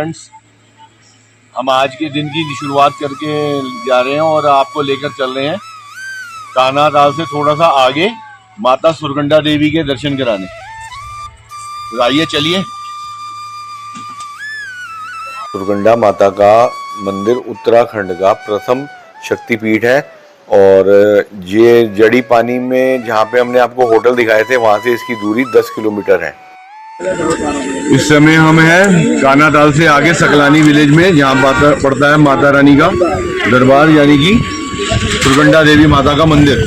Friends, हम आज के दिन की शुरुआत करके जा रहे हैं और आपको लेकर चल रहे हैं कान्हा ताल से थोड़ा सा आगे माता सुरगंडा देवी के दर्शन कराने। तो आइए चलिए। सुरगंडा माता का मंदिर उत्तराखंड का प्रथम शक्तिपीठ है और ये जड़ी पानी में जहाँ पे हमने आपको होटल दिखाए थे वहाँ से इसकी दूरी 10 किलोमीटर है। इस समय हम हैं कान्हा ताल से आगे सकलानी विलेज में, जहाँ पड़ता है माता रानी का दरबार यानी कि सुरगंडा देवी माता का मंदिर।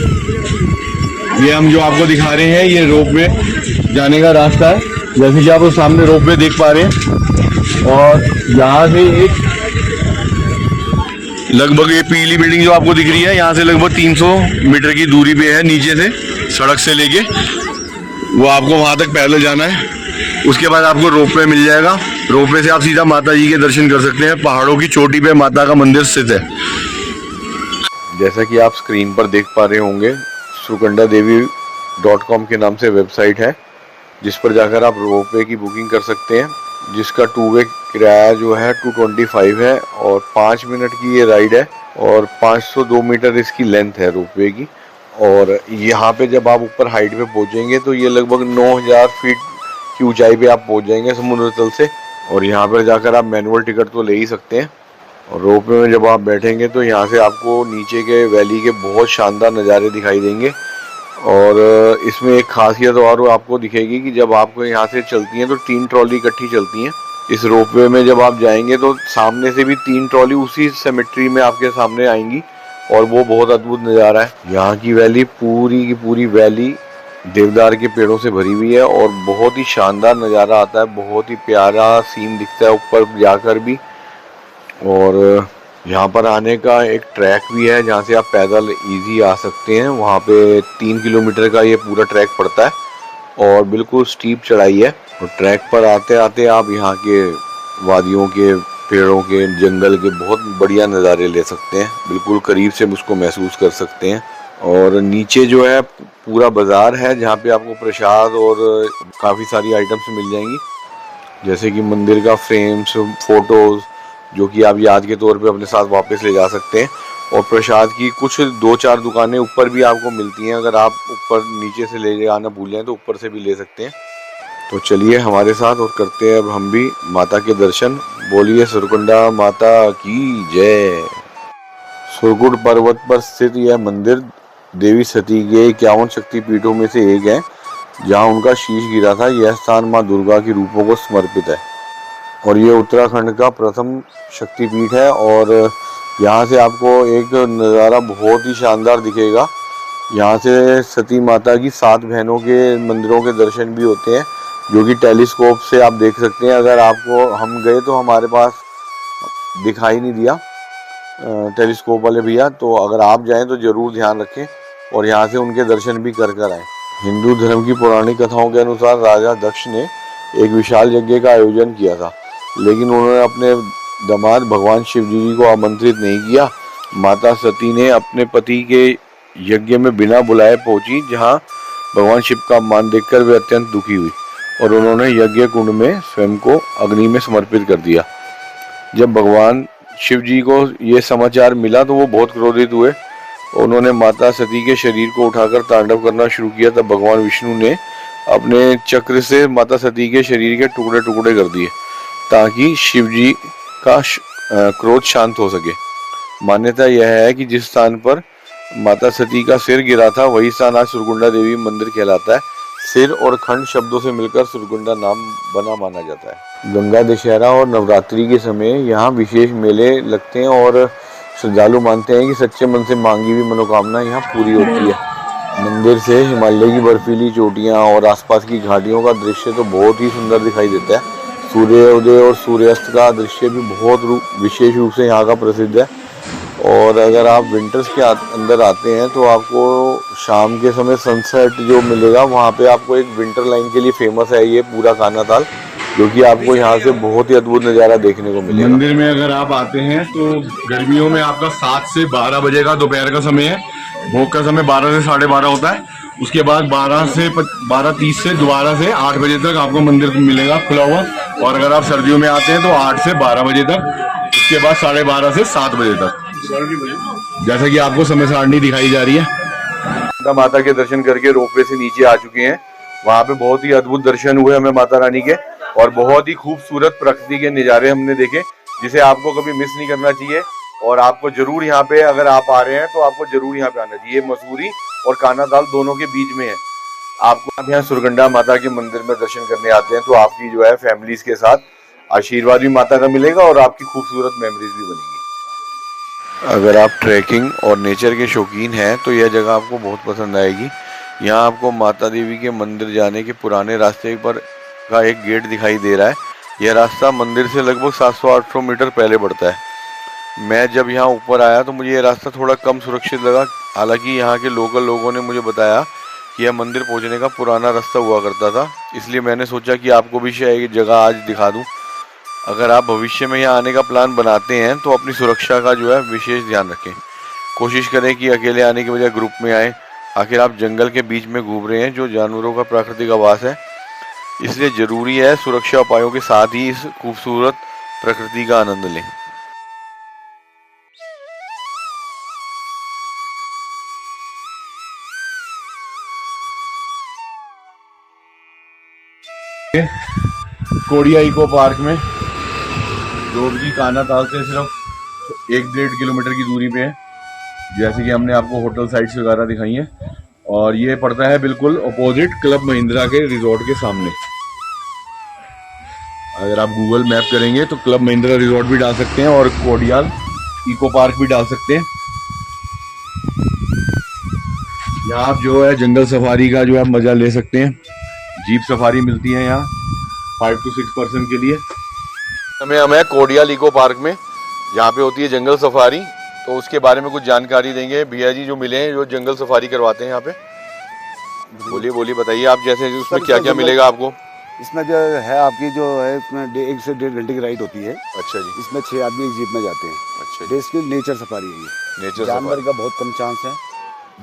ये हम जो आपको दिखा रहे हैं ये रोपवे जाने का रास्ता है, जैसे कि आप उस सामने रोपवे देख पा रहे हैं। और यहाँ से एक लगभग ये पीली बिल्डिंग जो आपको दिख रही है, यहाँ से लगभग 300 मीटर की दूरी पे है नीचे से, सड़क से लेके वो आपको वहाँ तक पैदल जाना है। उसके बाद आपको रोपवे मिल जाएगा। रोपवे से आप सीधा माता जी के दर्शन कर सकते हैं। पहाड़ों की चोटी पे माता का मंदिर स्थित है। जैसा कि आप स्क्रीन पर देख पा रहे होंगे, surugandadevi.com के नाम से वेबसाइट है जिस पर जाकर आप रोपवे की बुकिंग कर सकते हैं, जिसका 2 वे किराया जो है 225 है और 5 मिनट की ये राइड है और 502 मीटर इसकी लेंथ है रोपवे की। और यहाँ पे जब आप ऊपर हाइट पे पहुँचेंगे तो ये लगभग 9000 फीट की ऊंचाई पे आप पहुँच जाएंगे समुद्र तल से। और यहाँ पर जाकर आप मैनुअल टिकट तो ले ही सकते हैं। और रोपवे में जब आप बैठेंगे तो यहाँ से आपको नीचे के वैली के बहुत शानदार नज़ारे दिखाई देंगे। और इसमें एक खासियत और आपको दिखेगी कि जब आपको यहाँ से चलती हैं तो 3 ट्रॉली इकट्ठी चलती हैं। इस रोपवे में जब आप जाएंगे तो सामने से भी 3 ट्रॉली उसी सिमेट्री में आपके सामने आएंगी और वो बहुत अद्भुत नज़ारा है। यहाँ की वैली पूरी की पूरी वैली देवदार के पेड़ों से भरी हुई है और बहुत ही शानदार नज़ारा आता है, बहुत ही प्यारा सीन दिखता है ऊपर जाकर भी। और यहाँ पर आने का एक ट्रैक भी है जहाँ से आप पैदल इजी आ सकते हैं। वहाँ पे 3 किलोमीटर का ये पूरा ट्रैक पड़ता है और बिल्कुल स्टीप चढ़ाई है। और ट्रैक पर आते आते आप यहाँ के वादियों के, पेड़ों के, जंगल के बहुत बढ़िया नज़ारे ले सकते हैं, बिल्कुल करीब से उसको महसूस कर सकते हैं। और नीचे जो है पूरा बाज़ार है जहाँ पे आपको प्रसाद और काफ़ी सारी आइटम्स मिल जाएंगी, जैसे कि मंदिर का फ्रेम्स, फोटोज़ जो कि आप याद के तौर पे अपने साथ वापस ले जा सकते हैं। और प्रसाद की कुछ 2-4 दुकानें ऊपर भी आपको मिलती हैं, अगर आप ऊपर नीचे से ले आना भूल जाएं तो ऊपर से भी ले सकते हैं। तो चलिए हमारे साथ और करते हैं अब हम भी माता के दर्शन। बोलिए सुरगंडा माता की जय। सुरगुड़ पर्वत पर स्थित यह मंदिर देवी सती के 51 शक्तिपीठों में से एक है जहाँ उनका शीश गिरा था। यह स्थान माँ दुर्गा के रूपों को समर्पित है और ये उत्तराखंड का प्रथम शक्तिपीठ है। और यहाँ से आपको एक नज़ारा बहुत ही शानदार दिखेगा। यहाँ से सती माता की 7 बहनों के मंदिरों के दर्शन भी होते हैं जो कि टेलीस्कोप से आप देख सकते हैं। अगर आपको, हम गए तो हमारे पास दिखाई नहीं दिया टेलीस्कोप वाले भैया, तो अगर आप जाएं तो ज़रूर ध्यान रखें और यहाँ से उनके दर्शन भी कर आएँ। हिंदू धर्म की पौराणिक कथाओं के अनुसार राजा दक्ष ने एक विशाल यज्ञ का आयोजन किया था, लेकिन उन्होंने अपने दामाद भगवान शिव जी को आमंत्रित नहीं किया। माता सती ने अपने पति के यज्ञ में बिना बुलाए पहुंची, जहां भगवान शिव का अपमान देखकर वे अत्यंत दुखी हुई और उन्होंने यज्ञ कुंड में स्वयं को अग्नि में समर्पित कर दिया। जब भगवान शिव जी को ये समाचार मिला तो वो बहुत क्रोधित हुए। उन्होंने माता सती के शरीर को उठाकर तांडव करना शुरू किया। तब भगवान विष्णु ने अपने चक्र से माता सती के शरीर के टुकड़े टुकड़े कर दिए ताकि शिव जी का क्रोध शांत हो सके। मान्यता यह है कि जिस स्थान पर माता सती का सिर गिरा था वही स्थान आज सुरगुंडा देवी मंदिर कहलाता है। सिर और खंड शब्दों से मिलकर सुरगुंडा नाम बना माना जाता है। गंगा दशहरा और नवरात्रि के समय यहाँ विशेष मेले लगते हैं और श्रद्धालु मानते हैं कि सच्चे मन से मांगी हुई मनोकामना यहाँ पूरी होती है। मंदिर से हिमालय की बर्फीली चोटियाँ और आसपास की घाटियों का दृश्य तो बहुत ही सुंदर दिखाई देता है। सूर्योदय और सूर्यास्त का दृश्य भी बहुत विशेष रूप से यहाँ का प्रसिद्ध है। और अगर आप विंटर्स के अंदर आते हैं तो आपको शाम के समय सनसेट जो मिलेगा, वहाँ पे आपको एक विंटर लाइन के लिए फेमस है ये पूरा कान्हा ताल, जो कि आपको यहाँ से बहुत ही अद्भुत नज़ारा देखने को मिलेगा। मंदिर में अगर आप आते हैं तो गर्मियों में आपका 7 से 12 बजे का दोपहर का समय है। भोग का समय 12 से 12:30 होता है। उसके बाद 12:30 से दोबारा से 8 बजे तक आपको मंदिर मिलेगा खुला हुआ। और अगर आप सर्दियों में आते हैं तो 8 से 12 बजे तक, उसके बाद 12:30 से 7 बजे तक, जैसा कि आपको समय सारणी दिखाई जा रही है। माता के दर्शन करके रोपवे से नीचे आ चुके हैं। वहां पे बहुत ही अद्भुत दर्शन हुए हमें माता रानी के, और बहुत ही खूबसूरत प्रकृति के नज़ारे हमने देखे, जिसे आपको कभी मिस नहीं करना चाहिए। और आपको जरूर यहाँ पे, अगर आप आ रहे हैं तो आपको जरूर यहाँ पे आना चाहिए। मसूरी और कानाताल दोनों के बीच में है। आपको आप यहाँ सुरगंडा माता के मंदिर में दर्शन करने आते हैं तो आपकी जो है फैमिलीज के साथ आशीर्वाद भी माता का मिलेगा और आपकी खूबसूरत मेमोरीज भी बनेंगी। अगर आप ट्रैकिंग और नेचर के शौकीन हैं तो यह जगह आपको बहुत पसंद आएगी। यहाँ आपको माता देवी के मंदिर जाने के पुराने रास्ते पर का एक गेट दिखाई दे रहा है। यह रास्ता मंदिर से लगभग 700-800 मीटर पहले बढ़ता है। मैं जब यहाँ ऊपर आया तो मुझे ये रास्ता थोड़ा कम सुरक्षित लगा। हालांकि यहाँ के लोकल लोगों ने मुझे बताया कि यह मंदिर पहुँचने का पुराना रास्ता हुआ करता था, इसलिए मैंने सोचा कि आपको भी शायद ये जगह आज दिखा दूँ। अगर आप भविष्य में यहाँ आने का प्लान बनाते हैं तो अपनी सुरक्षा का जो है विशेष ध्यान रखें। कोशिश करें कि अकेले आने की बजाय ग्रुप में आएँ। आखिर आप जंगल के बीच में घूम रहे हैं जो जानवरों का प्राकृतिक आवास है, इसलिए ज़रूरी है सुरक्षा उपायों के साथ ही इस खूबसूरत प्रकृति का आनंद लें। कोडिया इको पार्क में, जो कि कानाताल से सिर्फ 1-1.5 किलोमीटर की दूरी पे है, जैसे कि हमने आपको होटल साइट्स वगैरह दिखाई हैं। और ये पड़ता है बिल्कुल अपोजिट क्लब महिंद्रा के रिजॉर्ट के सामने। अगर आप गूगल मैप करेंगे तो क्लब महिंद्रा रिजॉर्ट भी डाल सकते हैं और कोडियाल इको पार्क भी डाल सकते हैं। यहाँ आप जो है जंगल सफारी का जो है मजा ले सकते हैं। जीप सफारी मिलती है यहाँ 5 to 6 पर्सन के लिए। हमें कोडियाल इको पार्क में, जहाँ पे होती है जंगल सफारी, तो उसके बारे में कुछ जानकारी देंगे भैया जी जो मिले हैं, जो जंगल सफारी करवाते हैं यहाँ पे। बोलिए बताइए आप, जैसे उसमें क्या क्या मिलेगा आपको? इसमें जो है आपकी जो है इसमें 1 से 1.5 घंटे की राइड होती है। अच्छा जी। इसमें 6 आदमी एक जीप में जाते हैं। अच्छा, बेसिकली नेचर सफारी है ये। नेचर जानवर सफारी का बहुत कम चांस है,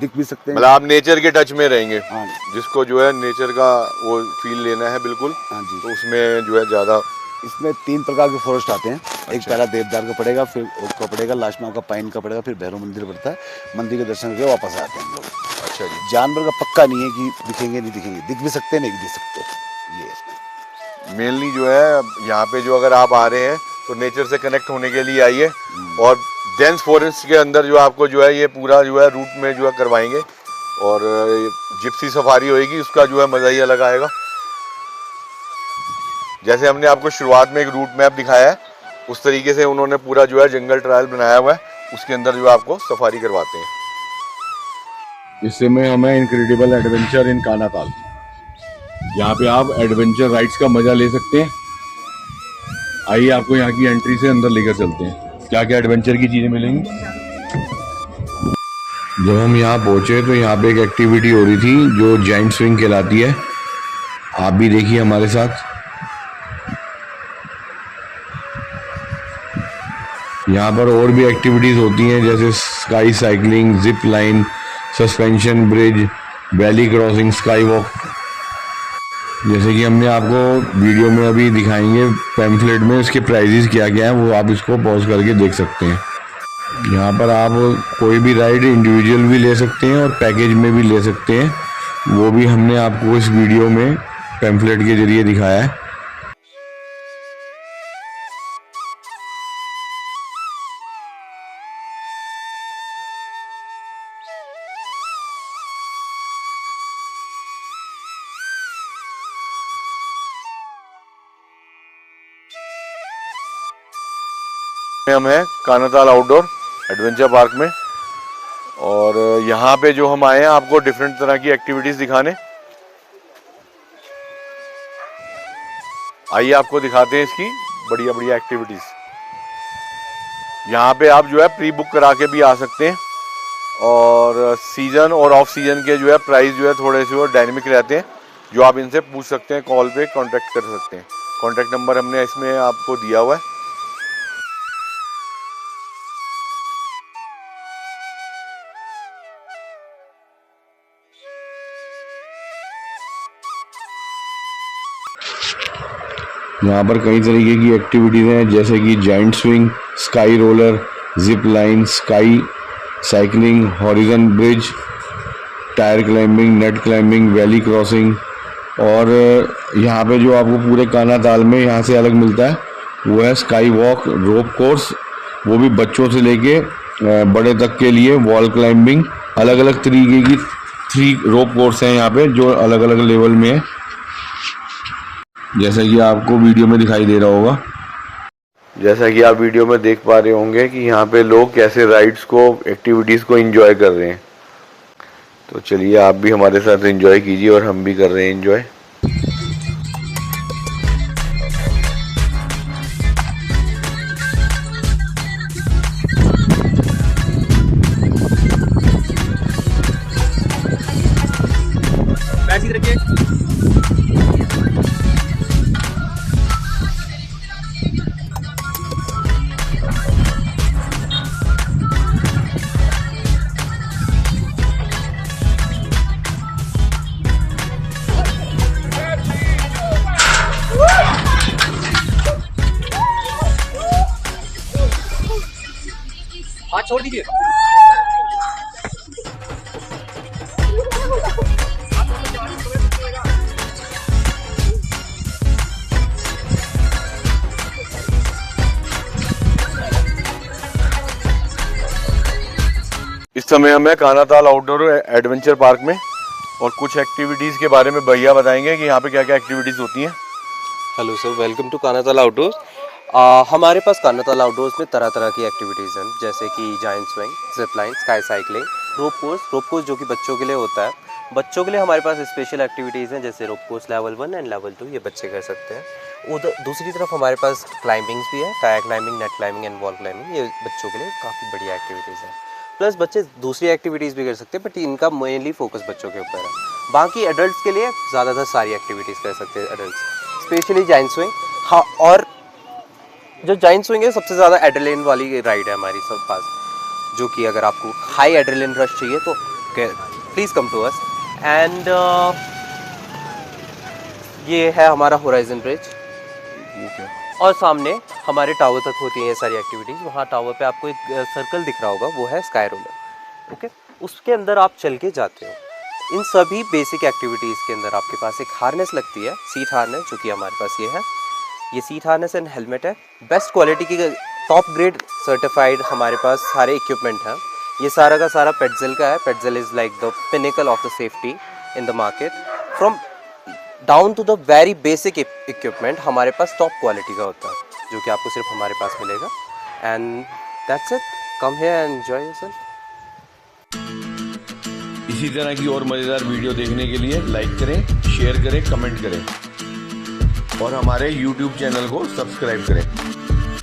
दिख भी सकते हैं। मतलब आप नेचर के टच में रहेंगे। हाँ जिसको जो है नेचर का वो फील लेना है बिल्कुल, हाँ जी, तो उसमें जो है ज़्यादा। इसमें 3 प्रकार के फॉरेस्ट आते हैं। एक अच्छा। पहला देवदार का पड़ेगा, फिर ओक का पड़ेगा, लास्ट में आपका पाइन का पड़ेगा, फिर भैरव मंदिर पड़ता है। मंदिर के दर्शन करके वापस आते हैं हम लोग। अच्छा जी। जानवर का पक्का नहीं है कि दिखेंगे नहीं दिखेंगे, दिख भी सकते हैं नहीं भी दिख सकते। ये इसमें मेनली जो है यहाँ पे जो अगर आप आ रहे हैं तो नेचर से कनेक्ट होने के लिए आइए। और डेंस फॉरेस्ट के अंदर जो आपको जो है ये पूरा जो है रूट में जो है करवाएंगे, और जिप्सी सफारी होएगी, उसका जो है मज़ा ही अलग आएगा। जैसे हमने आपको शुरुआत में एक रूट मैप दिखाया है, उस तरीके से उन्होंने पूरा जो है जंगल ट्रायल बनाया हुआ है, उसके अंदर जो है आपको सफारी करवाते हैं। इस समय हमें इनक्रेडिबल एडवेंचर इन कानाताल, यहाँ पे आप एडवेंचर राइड्स का मजा ले सकते हैं। आइए आपको यहाँ की एंट्री से अंदर लेकर चलते हैं, क्या क्या एडवेंचर की चीजें मिलेंगी। जब हम यहाँ पहुंचे तो यहाँ पे एक एक्टिविटी हो रही थी जो जाइंट स्विंग कहलाती है। आप भी देखिए हमारे साथ। यहाँ पर और भी एक्टिविटीज होती हैं जैसे sky cycling, zip line, suspension bridge, valley crossing, sky walk. जैसे कि हमने आपको वीडियो में अभी दिखाएंगे पैम्फलेट में, इसके प्राइजेस क्या क्या हैं वो आप इसको पॉज करके देख सकते हैं। यहाँ पर आप कोई भी राइड इंडिविजुअल भी ले सकते हैं और पैकेज में भी ले सकते हैं, वो भी हमने आपको इस वीडियो में पैम्फलेट के जरिए दिखाया है। हम हैं कानाताल आउटडोर एडवेंचर पार्क में, और यहाँ पे जो हम आए हैं आपको डिफरेंट तरह की एक्टिविटीज दिखाने। आइए आपको दिखाते हैं इसकी बढ़िया बढ़िया एक्टिविटीज। यहाँ पे आप जो है प्री बुक करा के भी आ सकते हैं, और सीजन और ऑफ सीजन के जो है प्राइस जो है थोड़े से वो डायनेमिक रहते हैं, जो आप इनसे पूछ सकते हैं, कॉल पे कांटेक्ट कर सकते हैं। कांटेक्ट नंबर हमने इसमें आपको दिया हुआ है। यहाँ पर कई तरीके की एक्टिविटीज़ हैं जैसे कि giant swing, sky roller, zip line, sky cycling, horizon bridge, tyre climbing, net climbing, valley crossing. और यहाँ पे जो आपको पूरे कान्हा ताल में यहाँ से अलग मिलता है वो है स्काई वॉक, रोप कोर्स, वो भी बच्चों से लेके बड़े तक के लिए, वॉल क्लाइंबिंग, अलग अलग तरीके की 3 रोप कोर्स हैं यहाँ पे जो अलग अलग लेवल में है, जैसा कि आपको वीडियो में दिखाई दे रहा होगा। जैसा कि आप वीडियो में देख पा रहे होंगे कि यहाँ पे लोग कैसे राइड्स को, एक्टिविटीज़ को एंजॉय कर रहे हैं। तो चलिए आप भी हमारे साथ एंजॉय कीजिए और हम भी कर रहे हैं एंजॉय। हाथ छोड़ दीजिए। इस समय हम हैं कान्हा ताल आउटडोर एडवेंचर पार्क में और कुछ एक्टिविटीज़ के बारे में भैया बताएंगे कि यहाँ पे क्या क्या एक्टिविटीज़ होती हैं। Hello sir, welcome to Kanha Tal outdoors. हमारे पास कान्हा ताल आउटडोर्स में तरह तरह की एक्टिविटीज़ हैं जैसे कि giant swing, zip line, sky cycling, rope course जो कि बच्चों के लिए होता है। बच्चों के लिए हमारे पास स्पेशल एक्टिविटीज़ हैं जैसे rope course level 1 and level 2, ये बच्चे कर सकते हैं। उधर दूसरी तरफ हमारे पास क्लाइंबिंग्स भी है, tyre climbing, net climbing and wall climbing, ये बच्चों के लिए काफ़ी बढ़िया एक्टिविटीज़ हैं। प्लस बच्चे दूसरी एक्टिविटीज़ भी कर सकते हैं बट इनका मेनली फोकस बच्चों के ऊपर है। बाकी एडल्ट्स के लिए ज़्यादातर सारी एक्टिविटीज़ कर सकते हैं एडल्ट्स, स्पेशली जायंट स्विंग। हाँ, और जो जायंट स्विंग है सबसे ज़्यादा एड्रेनलिन वाली राइड है हमारी सब पास, जो कि अगर आपको हाई एड्रेनलिन रश चाहिए तो please come to us. And ये है हमारा होराइजन ब्रिज और सामने हमारे टावर तक होती हैं ये सारी एक्टिविटीज़। वहाँ टावर पे आपको एक सर्कल दिख रहा होगा, वो है स्काई रोलर। ओके, उसके अंदर आप चल के जाते हो। इन सभी बेसिक एक्टिविटीज़ के अंदर आपके पास एक हार्नेस लगती है, सीट हार्नेस, जो कि हमारे पास ये है। ये सीट हार्नेस एंड हेलमेट है, बेस्ट क्वालिटी की टॉप ग्रेड सर्टिफाइड हमारे पास सारे इक्विपमेंट हैं। ये सारा का सारा पेट्जेल का है। Petzl is like the pinnacle of the safety in the market. From down to the very basic equipment हमारे पास टॉप क्वालिटी का होता है, जो कि आपको सिर्फ हमारे पास मिलेगा। And that's it, come here and enjoy yourself. इसी तरह की और मज़ेदार वीडियो देखने के लिए लाइक करें, शेयर करें, कमेंट करें और हमारे YouTube चैनल को सब्सक्राइब करें।